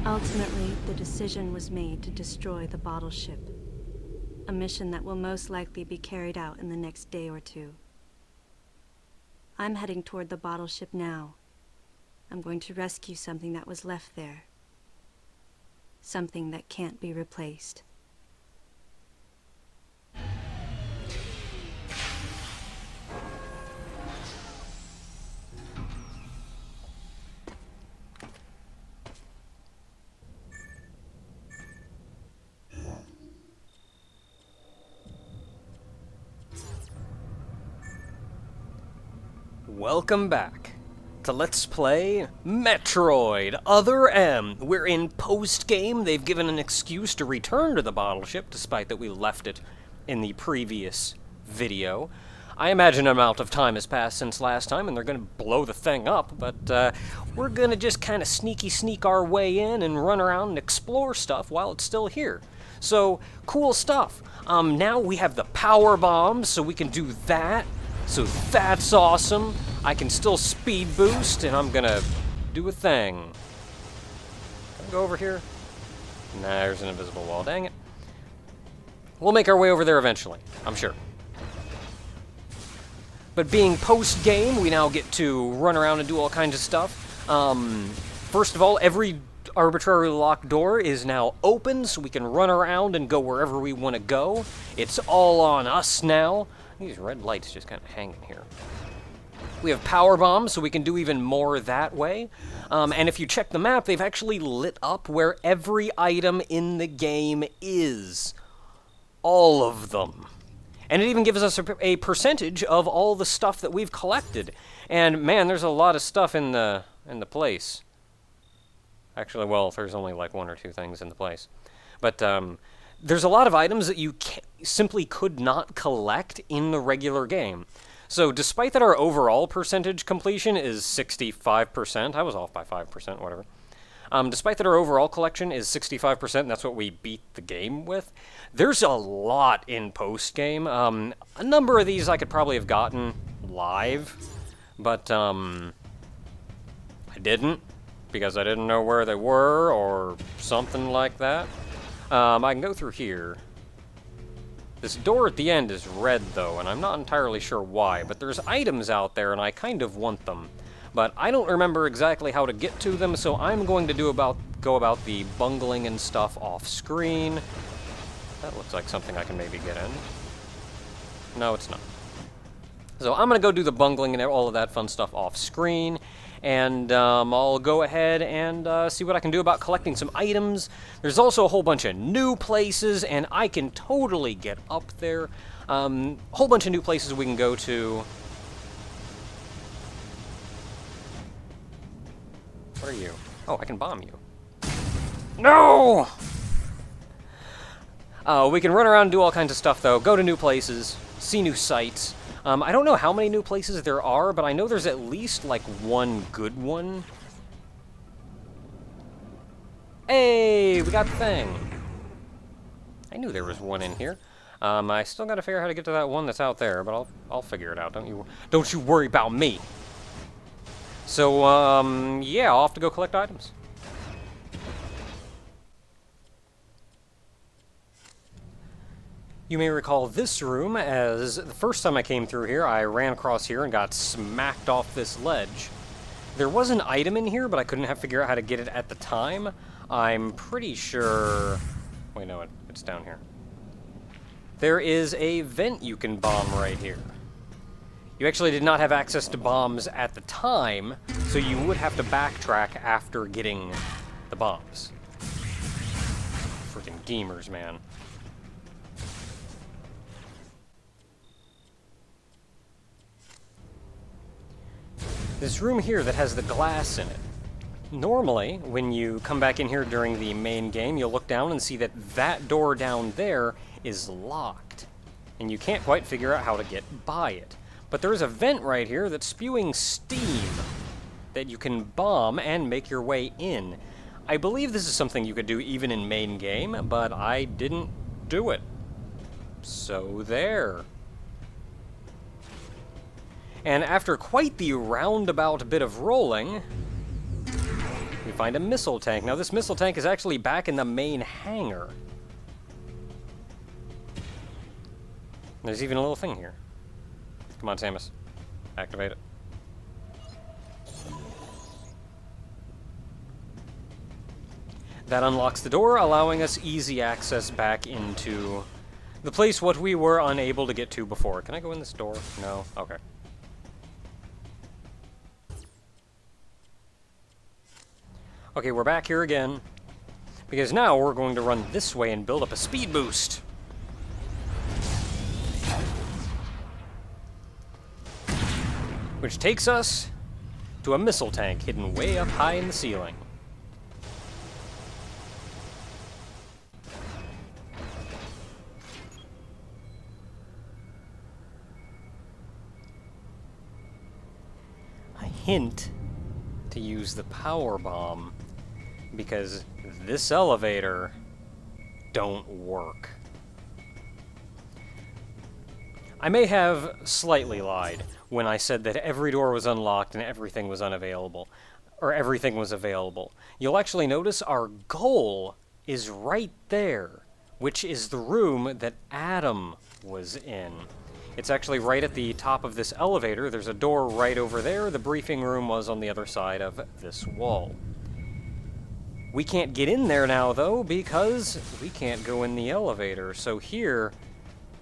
Ultimately, the decision was made to destroy the bottle ship. A mission that will most likely be carried out in the next day or two. I'm heading toward the bottle ship now. I'm going to rescue something that was left there. Something that can't be replaced. Welcome back to Let's Play Metroid Other M. We're in Postgame. They've given an excuse to return to the bottle ship, despite that we left it in the previous video. I imagine an amount of time has passed since last time, and they're going to blow the thing up, but we're going to just kind of sneak our way in and run around and explore stuff while it's still here. So, cool stuff. Now we have the power bombs, so we can do that. So that's awesome. I can still speed boost, and I'm gonna do a thing. Can I go over here? Nah, there's an invisible wall. Dang it. We'll make our way over there eventually, I'm sure. But being post-game, we now get to run around and do all kinds of stuff. First of all, every arbitrarily locked door is now open, so we can run around and go wherever we want to go. It's all on us now. These red lights just kind of hanging here. We have power bombs, so we can do even more that way. And if you check the map, they've actually lit up where every item in the game is. All of them. And it even gives us a percentage of all the stuff that we've collected. And man, there's a lot of stuff in the place. Actually, well, there's only like one or two things in the place. But there's a lot of items that you simply could not collect in the regular game. So despite that our overall percentage completion is 65%, I was off by 5%, whatever. Despite that our overall collection is 65%, and that's what we beat the game with, there's a lot in post-game. A number of these I could probably have gotten live, but I didn't, because I didn't know where they were, or something like that. I can go through here. This door at the end is red, though, and I'm not entirely sure why, but there's items out there, and I kind of want them. But I don't remember exactly how to get to them, so I'm going to go about the bungling and stuff off-screen. That looks like something I can maybe get in. No, it's not. So I'm going to go do the bungling and all of that fun stuff off-screen. And I'll go ahead and see what I can do about collecting some items. There's also a whole bunch of new places, and I can totally get up there. A whole bunch of new places we can go to. What are you? Oh, I can bomb you. No! We can run around and do all kinds of stuff, though. Go to new places, see new sights. I don't know how many new places there are, but I know there's at least, like, one good one. Hey, we got the thing. I knew there was one in here. I still gotta figure out how to get to that one that's out there, but I'll figure it out. Don't you worry about me. So, yeah, I'll have to go collect items. You may recall this room as the first time I came through here, I ran across here and got smacked off this ledge. There was an item in here, but I couldn't figure out how to get it at the time. I'm pretty sure... Wait, no, it's down here. There is a vent you can bomb right here. You actually did not have access to bombs at the time, so you would have to backtrack after getting the bombs. Freaking gamers, man. This room here that has the glass in it. Normally, when you come back in here during the main game, you'll look down and see that that door down there is locked. And you can't quite figure out how to get by it. But there's a vent right here that's spewing steam that you can bomb and make your way in. I believe this is something you could do even in main game, but I didn't do it. So there. And after quite the roundabout bit of rolling, we find a missile tank. Now, this missile tank is actually back in the main hangar. There's even a little thing here. Come on, Samus. Activate it. That unlocks the door, allowing us easy access back into the place what we were unable to get to before. Can I go in this door? No? Okay. Okay, we're back here again, because now we're going to run this way and build up a speed boost. Which takes us to a missile tank hidden way up high in the ceiling. A hint to use the power bomb, because this elevator don't work. I may have slightly lied when I said that every door was unlocked and everything was unavailable, or everything was available. You'll actually notice our goal is right there, which is the room that Adam was in. It's actually right at the top of this elevator. There's a door right over there. The briefing room was on the other side of this wall. We can't get in there now, though, because we can't go in the elevator. So here,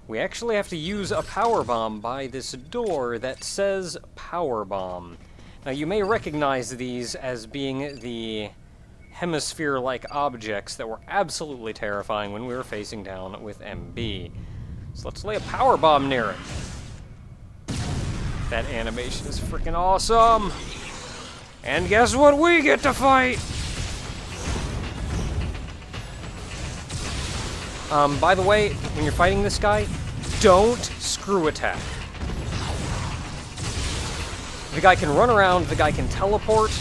we actually have to use a power bomb by this door that says power bomb. Now, you may recognize these as being the hemisphere-like objects that were absolutely terrifying when we were facing down with MB. So let's lay a power bomb near it. That animation is freaking awesome! And guess what we get to fight? By the way, when you're fighting this guy, don't screw attack. The guy can run around, the guy can teleport.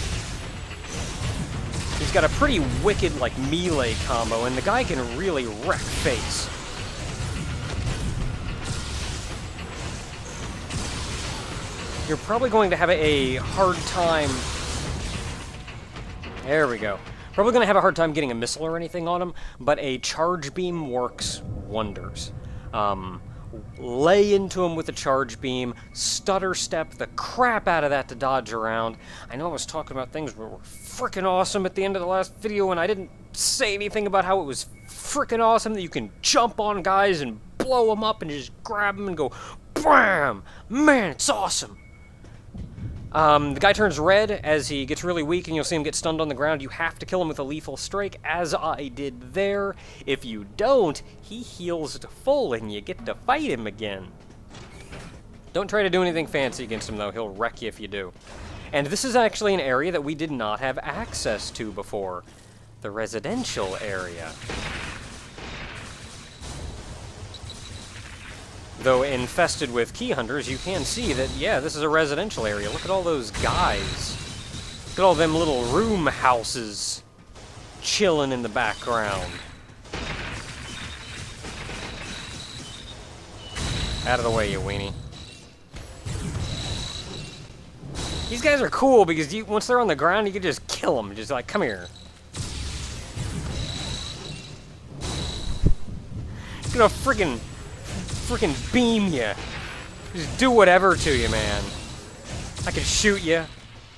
He's got a pretty wicked, like, melee combo, and the guy can really wreck face. You're probably going to have a hard time... There we go. Probably going to have a hard time getting a missile or anything on him, but a charge beam works wonders. Lay into him with a charge beam, stutter step the crap out of that to dodge around. I know I was talking about things that were freaking awesome at the end of the last video, and I didn't say anything about how it was freaking awesome that you can jump on guys and blow them up and just grab them and go BAM! Man, it's awesome! The guy turns red as he gets really weak, and you'll see him get stunned on the ground. You have to kill him with a lethal strike, as I did there. If you don't, he heals to full, and you get to fight him again. Don't try to do anything fancy against him, though. He'll wreck you if you do. And this is actually an area that we did not have access to before. The residential area. Though infested with key hunters, you can see that, yeah, this is a residential area. Look at all those guys. Look at all them little room houses chilling in the background. Out of the way, you weenie. These guys are cool because once they're on the ground, you can just kill them. Just like, come here. It's gonna freaking beam you. Just do whatever to you, man. I can shoot you.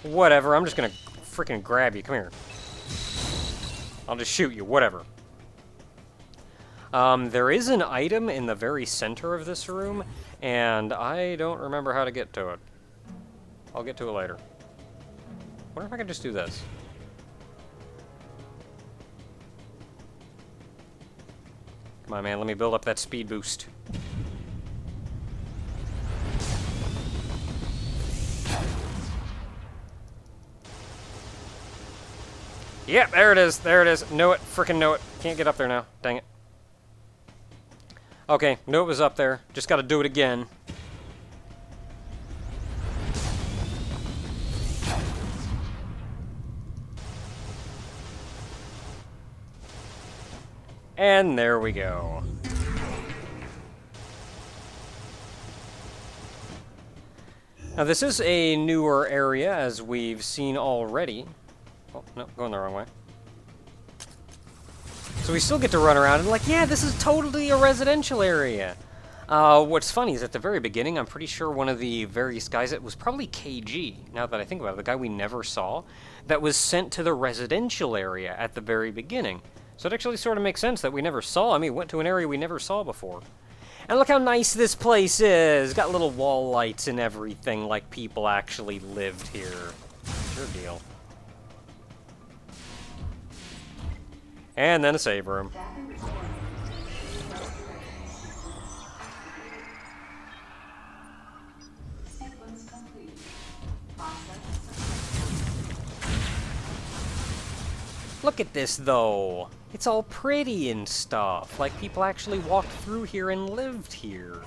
Whatever. I'm just gonna freaking grab you. Come here. I'll just shoot you. Whatever. There is an item in the very center of this room, and I don't remember how to get to it. I'll get to it later. Wonder if I can just do this. Come on, man. Let me build up that speed boost. Yep, there it is. There it is. Know it. Frickin' know it. Can't get up there now. Dang it. Okay, knew it was up there. Just gotta do it again. And there we go. Now this is a newer area, as we've seen already. Oh, no, going the wrong way. So we still get to run around and like, yeah, this is totally a residential area. What's funny is at the very beginning, I'm pretty sure one of the various guys, it was probably KG, now that I think about it, the guy we never saw, that was sent to the residential area at the very beginning. So it actually sort of makes sense that we never saw him. He went to an area we never saw before. And look how nice this place is. Got little wall lights and everything, like people actually lived here. Sure deal. And then a save room. Look at this, though. It's all pretty and stuff. Like, people actually walked through here and lived here.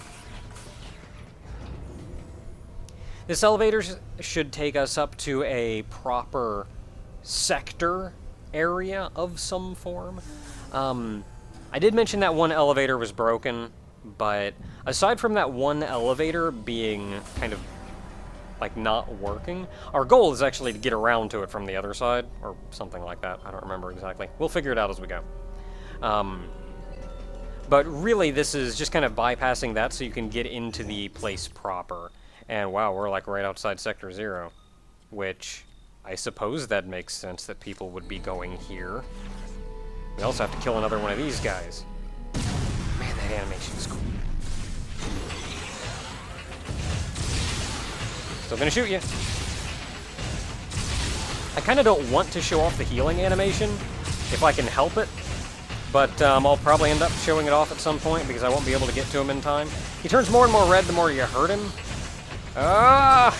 This elevator should take us up to a proper sector area of some form. I did mention that one elevator was broken, but aside from that one elevator being kind of like not working, our goal is actually to get around to it from the other side, or something like that. I don't remember exactly. We'll figure it out as we go. But really, this is just kind of bypassing that so you can get into the place proper. And wow, we're like right outside Sector 0, which I suppose that makes sense that people would be going here. We also have to kill another one of these guys. Man, that animation is cool. Still gonna shoot you. I kind of don't want to show off the healing animation, if I can help it, but I'll probably end up showing it off at some point because I won't be able to get to him in time. He turns more and more red the more you hurt him. Ah!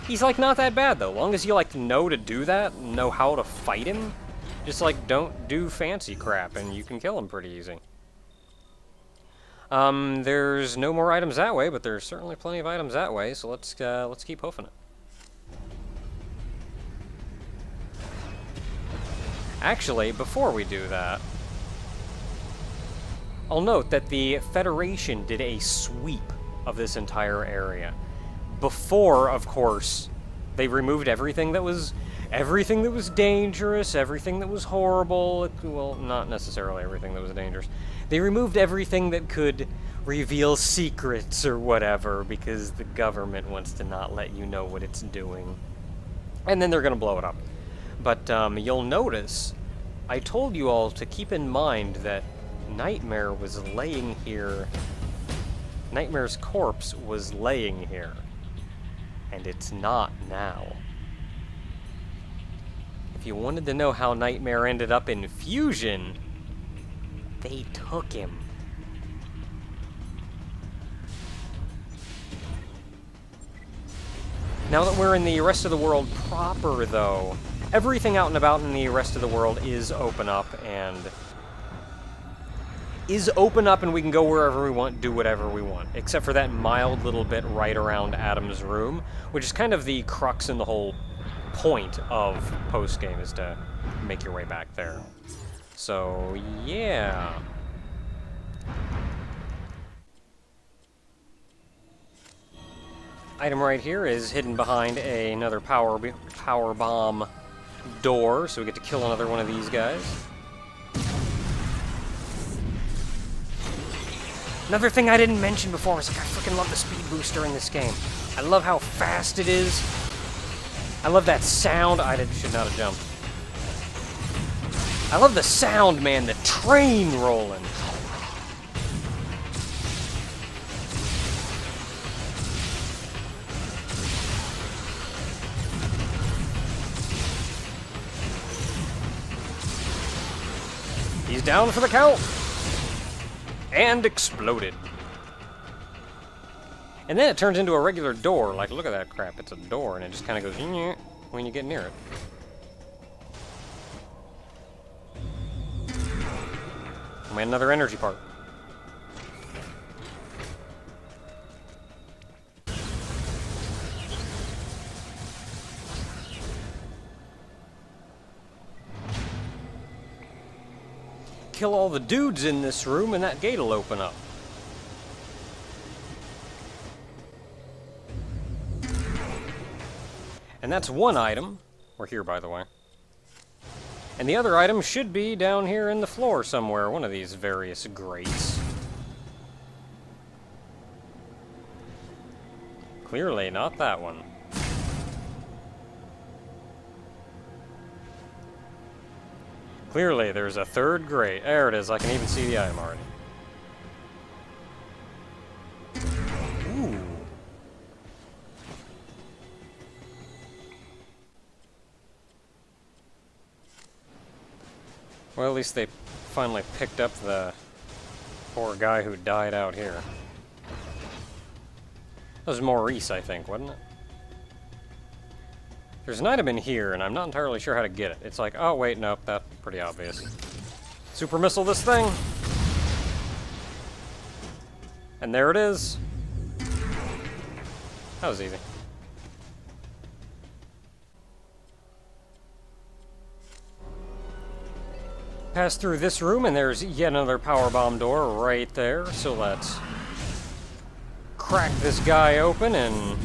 He's like not that bad though, long as you like know to do that, know how to fight him. Just like don't do fancy crap and you can kill him pretty easy. There's no more items that way, but there's certainly plenty of items that way, so let's keep hoofing it. Actually, before we do that, I'll note that the Federation did a sweep of this entire area. Before, of course, they removed everything that was dangerous, everything that was horrible. Well, not necessarily everything that was dangerous. They removed everything that could reveal secrets or whatever because the government wants to not let you know what it's doing. And then they're going to blow it up. But you'll notice, I told you all to keep in mind that Nightmare was laying here. Nightmare's corpse was laying here. And it's not now. If you wanted to know how Nightmare ended up in Fusion, they took him. Now that we're in the rest of the world proper, though, everything out and about in the rest of the world is open up and we can go wherever we want, do whatever we want, except for that mild little bit right around Adam's room, which is kind of the crux and the whole point of Postgame, is to make your way back there. So, yeah. Item right here is hidden behind another power bomb door, so we get to kill another one of these guys. Another thing I didn't mention before is like I freaking love the speed booster in this game. I love how fast it is. I love that sound. I should not have jumped. I love the sound, man. The train rolling. He's down for the count. And exploded. And then it turns into a regular door. Like, look at that crap. It's a door, and it just kind of goes when you get near it. Oh, man, another energy part. Kill all the dudes in this room, and that gate will open up. And that's one item. We're here, by the way. And the other item should be down here in the floor somewhere, one of these various grates. Clearly not that one. Clearly there's a third grate. There it is, I can even see the item already. Ooh. Well, at least they finally picked up the poor guy who died out here. That was Maurice, I think, wasn't it? There's an item in here, and I'm not entirely sure how to get it. It's like, oh wait, nope, that's pretty obvious. Super missile this thing! And there it is! That was easy. Pass through this room, and there's yet another power bomb door right there. So let's crack this guy open and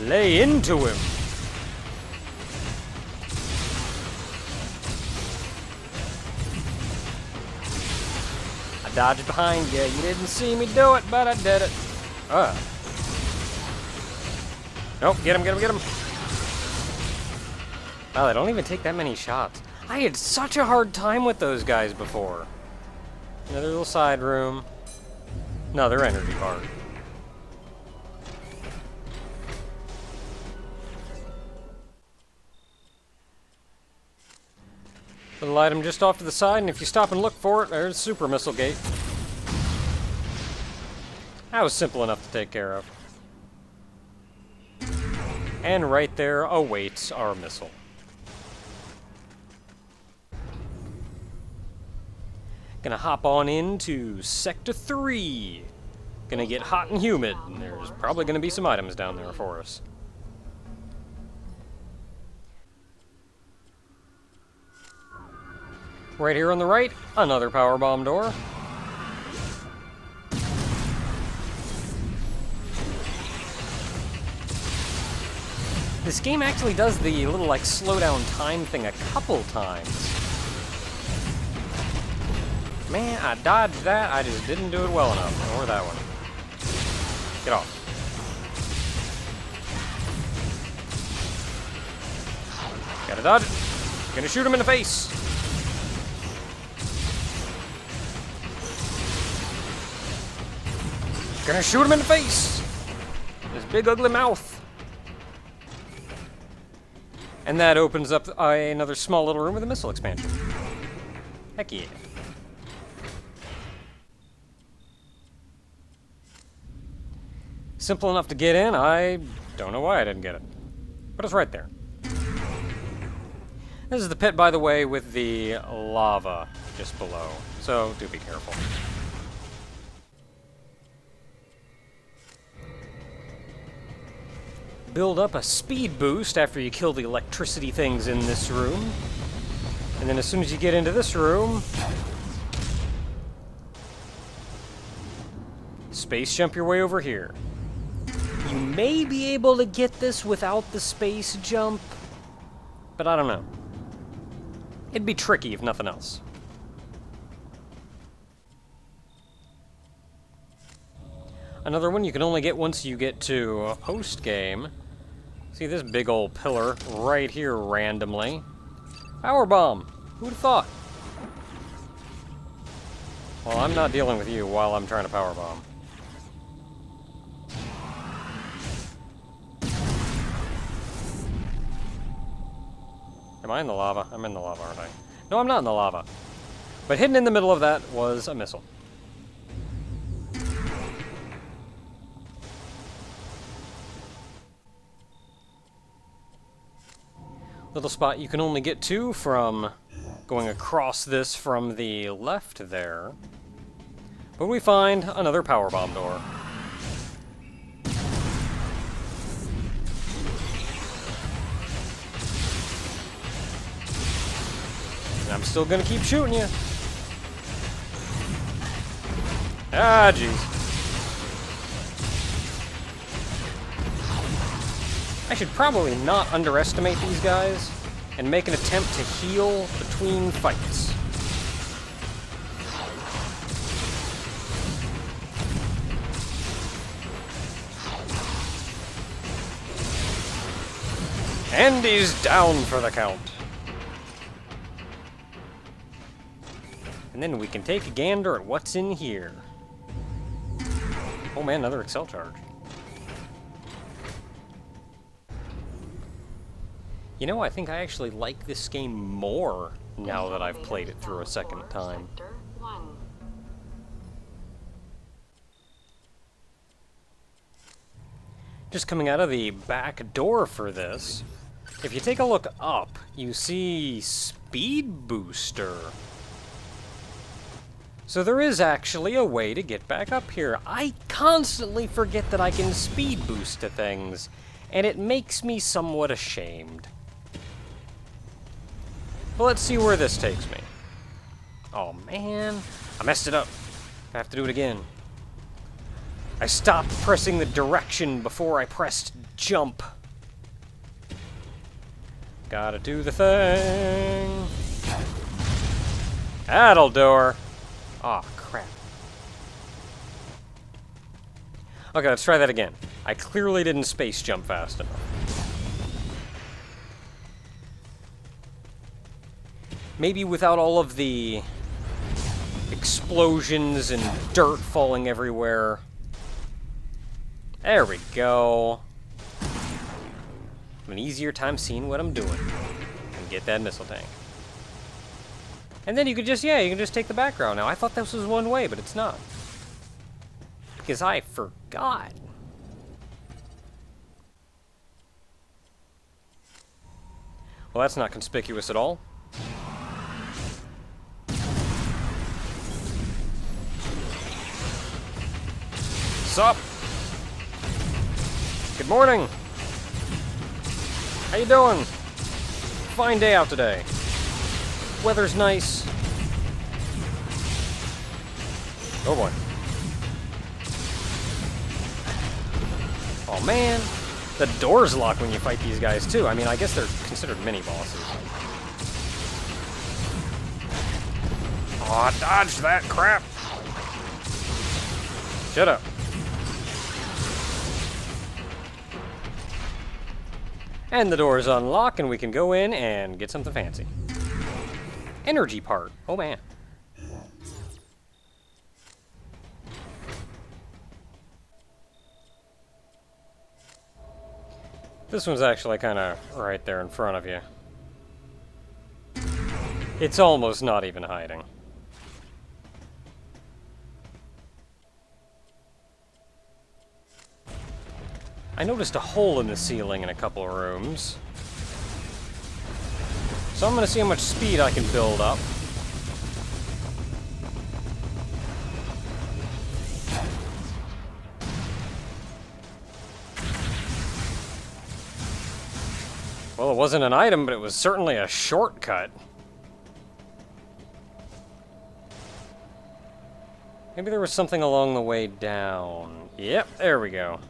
lay into him. I dodged behind you. You didn't see me do it, but I did it. Nope, get him, get him, get him. Wow, they don't even take that many shots. I had such a hard time with those guys before. Another little side room. Another energy bar. Little item just off to the side, and if you stop and look for it, there's Super Missile Gate. That was simple enough to take care of. And right there awaits our missile. Gonna hop on into Sector 3. Gonna get hot and humid, and there's probably gonna be some items down there for us. Right here on the right, another power bomb door. This game actually does the little, like, slow down time thing a couple times. Man, I dodged that, I just didn't do it well enough. Or that one. Get off. Gotta dodge it. Gonna shoot him in the face. Gonna shoot him in the face. His big ugly mouth. And that opens up another small little room with a missile expansion. Heck yeah. Simple enough to get in. I don't know why I didn't get it. But it's right there. This is the pit, by the way, with the lava just below. So do be careful. Build up a speed boost after you kill the electricity things in this room. And then as soon as you get into this room, space jump your way over here. You may be able to get this without the space jump, but I don't know. It'd be tricky if nothing else. Another one you can only get once you get to Postgame. See this big old pillar right here randomly. Power bomb. Who'd have thought? Well, I'm not dealing with you while I'm trying to power bomb. Am I in the lava? I'm in the lava, aren't I? No, I'm not in the lava. But hidden in the middle of that was a missile. Little spot you can only get to from going across this from the left there. But we find another power bomb door. And I'm still gonna keep shooting you. Ah, jeez. I should probably not underestimate these guys and make an attempt to heal between fights. And he's down for the count. And then we can take a gander at what's in here. Oh man, another Excel charge. You know, I think I actually like this game more now that I've played it through a second time. Just coming out of the back door for this, if you take a look up, you see Speed Booster. So there is actually a way to get back up here. I constantly forget that I can speed boost to things, and it makes me somewhat ashamed. Well, let's see where this takes me. Oh man, I messed it up. I have to do it again. I stopped pressing the direction before I pressed jump. Gotta do the thing. That'll do her. Aw, crap. Okay, let's try that again. I clearly didn't space jump fast enough. Maybe without all of the explosions and dirt falling everywhere. There we go. An easier time seeing what I'm doing. And get that missile tank. And then you could just, you can just take the background now. I thought this was one way, but it's not. Because I forgot. Well, that's not conspicuous at all. Sup? Good morning. How you doing? Fine day out today. Weather's nice. Oh boy. Oh man. The doors lock when you fight these guys too. I mean, I guess they're considered mini-bosses. Aw, dodge that crap. Shut up. And the doors unlock and we can go in and get something fancy. Energy part. Oh man. This one's actually kind of right there in front of you. It's almost not even hiding. I noticed a hole in the ceiling in a couple of rooms. So I'm going to see how much speed I can build up. Well, it wasn't an item, but it was certainly a shortcut. Maybe there was something along the way down. Yep, there we go.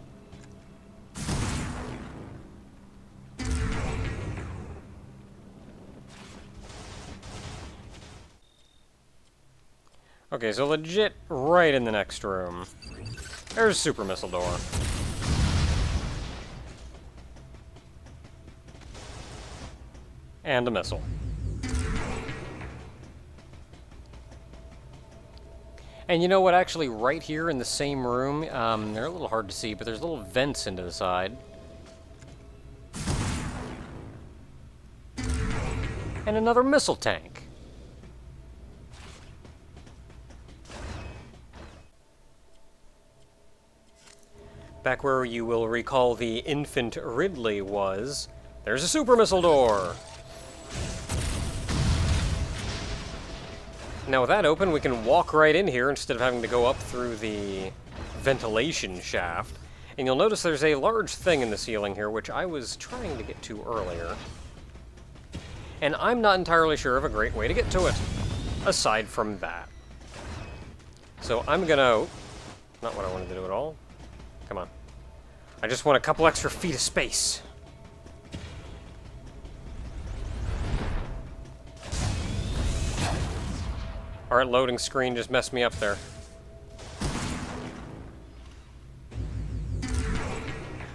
Okay, so legit right in the next room. There's a super missile door. And a missile. And you know what, actually right here in the same room, they're a little hard to see, but there's little vents into the side. And another missile tank. Back where you will recall the infant Ridley was, there's a super missile door. Now with that open, we can walk right in here instead of having to go up through the ventilation shaft. And you'll notice there's a large thing in the ceiling here, which I was trying to get to earlier. And I'm not entirely sure of a great way to get to it, aside from that. So I'm gonna... not what I wanted to do at all. Come on. I just want a couple extra feet of space. Alright, loading screen just messed me up there.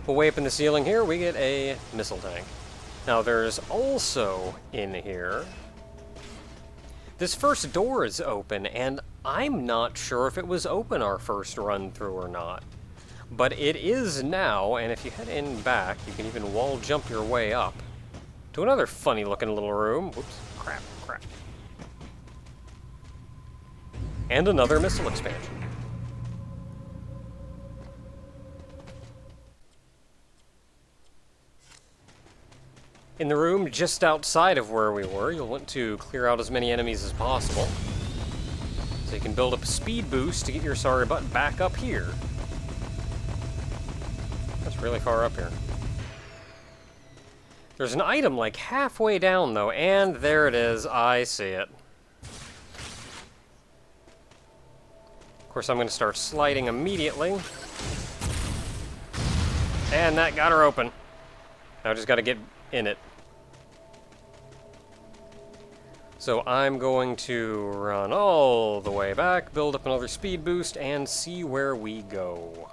But way up in the ceiling here, we get a missile tank. Now there's also in here... This first door is open, and I'm not sure if it was open our first run through or not. But it is now, and if you head in back, you can even wall jump your way up to another funny looking little room. Whoops, crap. And another missile expansion. In the room just outside of where we were, you'll want to clear out as many enemies as possible. So you can build up a speed boost to get your sorry butt back up here. That's really far up here. There's an item like halfway down though, and there it is, I see it. Of course I'm going to start sliding immediately. And that got her open. Now I just got to get in it. So I'm going to run all the way back, build up another speed boost, and see where we go.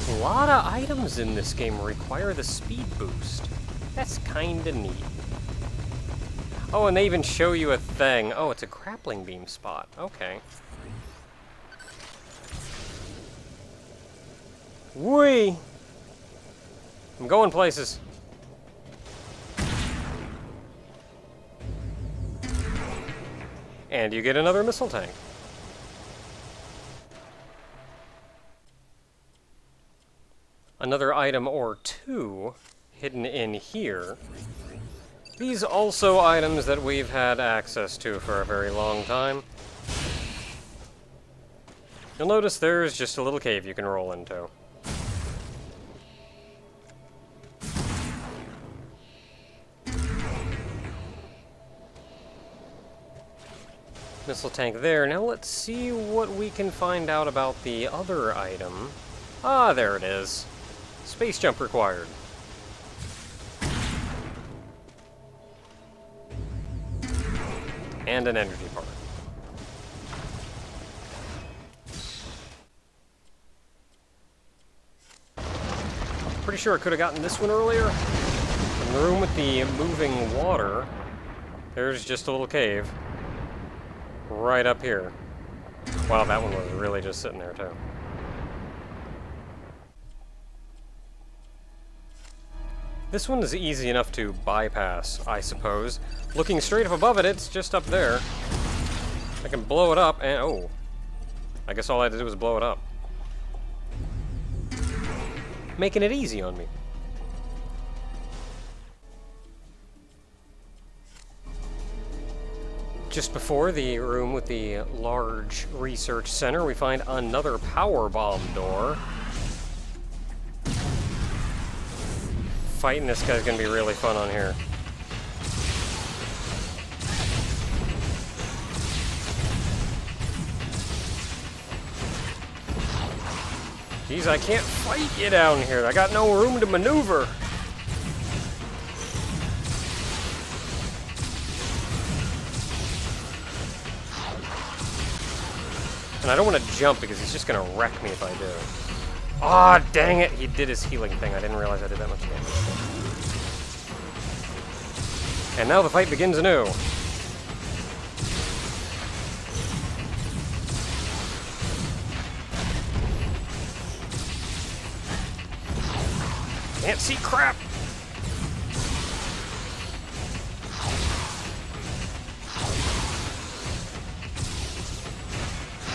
A lot of items in this game require the speed boost. That's kinda neat. Oh, and they even show you a thing. Oh, it's a grappling beam spot. Okay. Whee! I'm going places. And you get another missile tank. Another item or two hidden in here. These also items that we've had access to for a very long time. You'll notice there's just a little cave you can roll into. Missile tank there. Now let's see what we can find out about the other item. Ah, there it is. Space jump required. And an energy part. Pretty sure I could have gotten this one earlier. In the room with the moving water, there's just a little cave. Right up here. Wow, that one was really just sitting there, too. This one is easy enough to bypass, I suppose. Looking straight up above it, it's just up there. I can blow it up, and oh. I guess all I had to do was blow it up. Making it easy on me. Just before the room with the large research center, we find another power bomb door. Fighting this guy's gonna be really fun on here. Geez, I can't fight you down here. I got no room to maneuver. And I don't want to jump because he's just going to wreck me if I do. Ah, oh, dang it! He did his healing thing. I didn't realize I did that much damage. And now the fight begins anew. Can't see crap!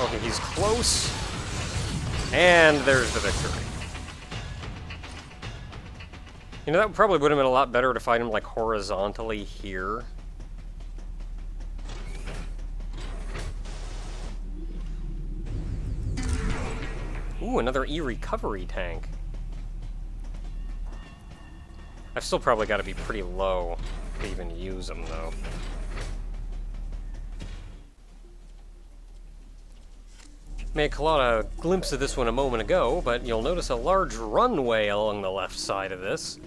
Okay, he's close. And there's the victory. You know, that probably would have been a lot better to fight him, like, horizontally here. Ooh, another E-recovery tank. I've still probably got to be pretty low to even use them, though. May have caught a glimpse of this one a moment ago, but you'll notice a large runway along the left side of this.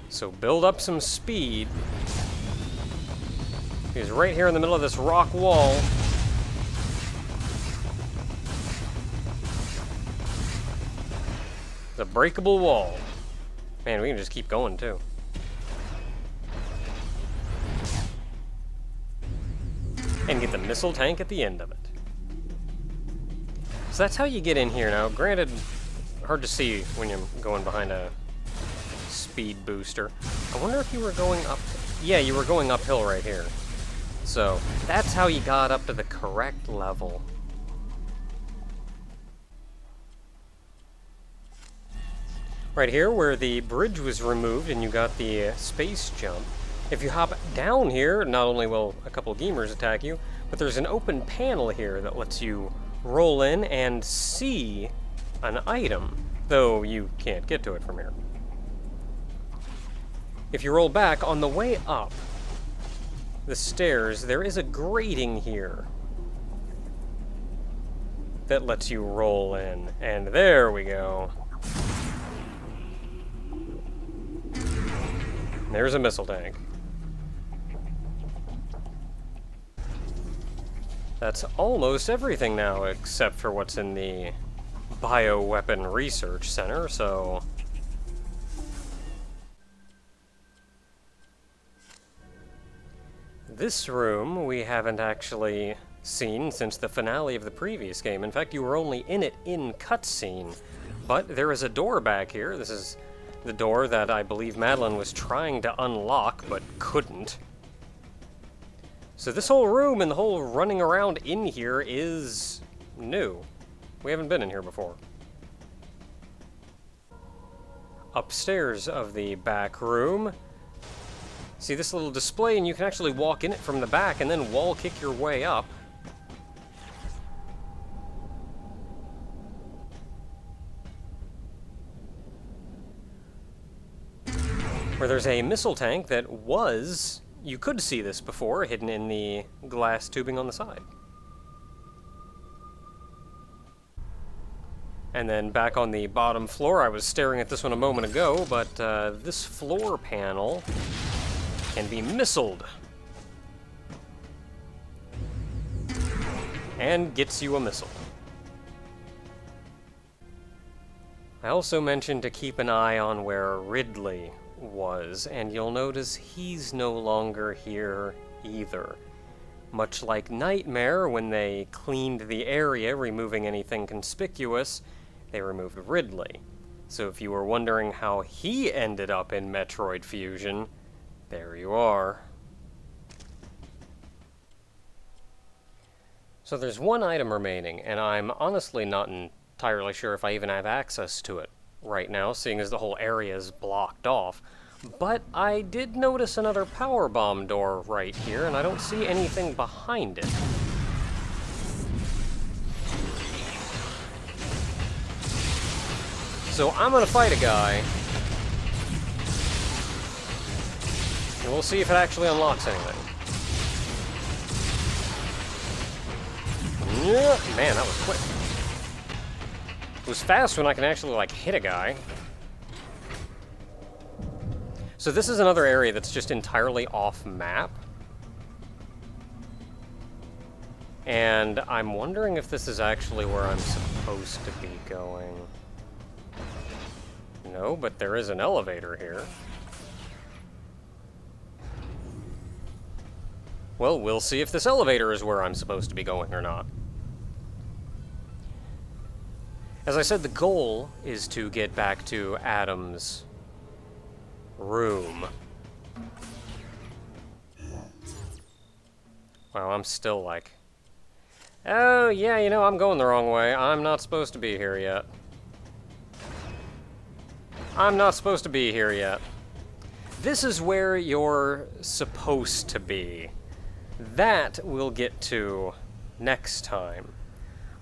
So build up some speed. He's right here in the middle of this rock wall. It's a breakable wall. Man, we can just keep going, too. And get the missile tank at the end of it. So that's how you get in here. Now, granted, hard to see when you're going behind a speed booster. I wonder if you were going up... Yeah, you were going uphill right here. So, that's how you got up to the correct level. Right here, where the bridge was removed and you got the space jump. If you hop down here, not only will a couple of gamers attack you, but there's an open panel here that lets you roll in and see an item, though you can't get to it from here. If you roll back, on the way up the stairs, there is a grating here that lets you roll in, and there we go. There's a missile tank. That's almost everything now, except for what's in the Bioweapon Research Center, so... This room we haven't actually seen since the finale of the previous game. In fact, you were only in it in cutscene. But there is a door back here. This is the door that I believe Madeline was trying to unlock, but couldn't. So this whole room and the whole running around in here is new. We haven't been in here before. Upstairs of the back room, see this little display, and you can actually walk in it from the back and then wall kick your way up. Where there's a missile tank that was, you could see this before, hidden in the glass tubing on the side. And then back on the bottom floor, I was staring at this one a moment ago, but this floor panel can be missiled. And gets you a missile. I also mentioned to keep an eye on where Ridley was, and you'll notice he's no longer here either. Much like Nightmare, when they cleaned the area, removing anything conspicuous, they removed Ridley. So if you were wondering how he ended up in Metroid Fusion, there you are. So there's one item remaining, and I'm honestly not entirely sure if I even have access to it right now, seeing as the whole area is blocked off. But I did notice another power bomb door right here, and I don't see anything behind it. So I'm gonna fight a guy, and we'll see if it actually unlocks anything. Yeah, man, that was quick. It was fast when I can actually, like, hit a guy. So this is another area that's just entirely off-map. And I'm wondering if this is actually where I'm supposed to be going. No, but there is an elevator here. Well, we'll see if this elevator is where I'm supposed to be going or not. As I said, the goal is to get back to Adam's room. Wow, I'm still like, oh yeah, you know, I'm going the wrong way. I'm not supposed to be here yet. I'm not supposed to be here yet. This is where you're supposed to be. That we'll get to next time.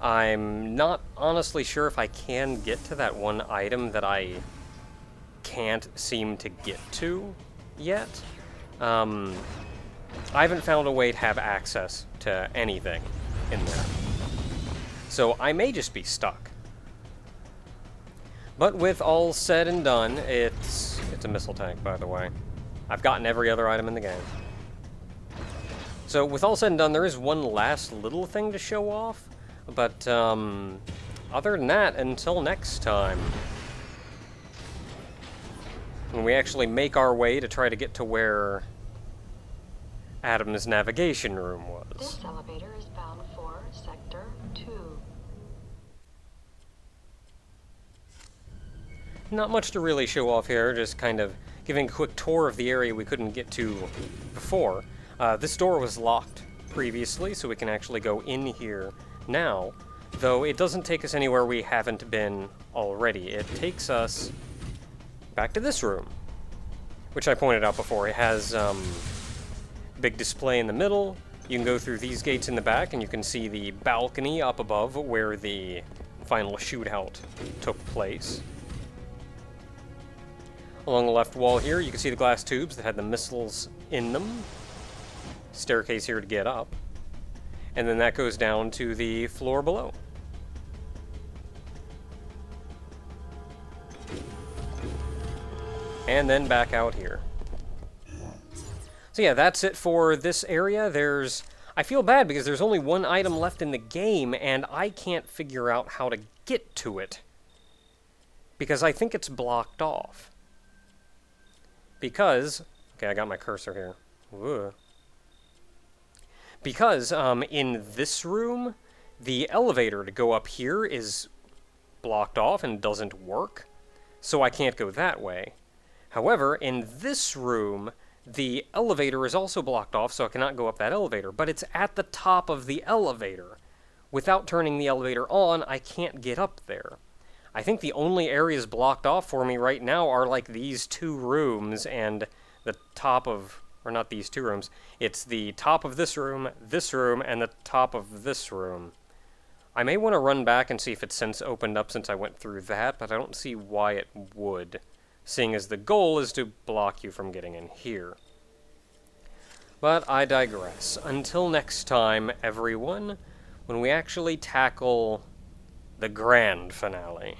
I'm not honestly sure if I can get to that one item that I can't seem to get to yet. I haven't found a way to have access to anything in there. So I may just be stuck. But with all said and done, it's a missile tank, by the way. I've gotten every other item in the game. So with all said and done, there is one last little thing to show off, but other than that, until next time, when we actually make our way to try to get to where Adam's navigation room was. This elevator is bound for Sector 2. Not much to really show off here, just kind of giving a quick tour of the area we couldn't get to before. This door was locked previously, so we can actually go in here now, though it doesn't take us anywhere we haven't been already. It takes us back to this room, which I pointed out before. It has big display in the middle. You can go through these gates in the back, and you can see the balcony up above where the final shootout took place. Along the left wall here, you can see the glass tubes that had the missiles in them. Staircase here to get up. And then that goes down to the floor below. And then back out here. So yeah, that's it for this area. I feel bad because there's only one item left in the game, and I can't figure out how to get to it. Because I think it's blocked off. Because, okay, I got my cursor here. Whoa. Because in this room, the elevator to go up here is blocked off and doesn't work, so I can't go that way. However, in this room, the elevator is also blocked off, so I cannot go up that elevator, but it's at the top of the elevator. Without turning the elevator on, I can't get up there. I think the only areas blocked off for me right now are like these two rooms and the top of, or not these two rooms, it's the top of this room, and the top of this room. I may want to run back and see if it's since opened up since I went through that, but I don't see why it would, seeing as the goal is to block you from getting in here. But I digress. Until next time, everyone, when we actually tackle the grand finale.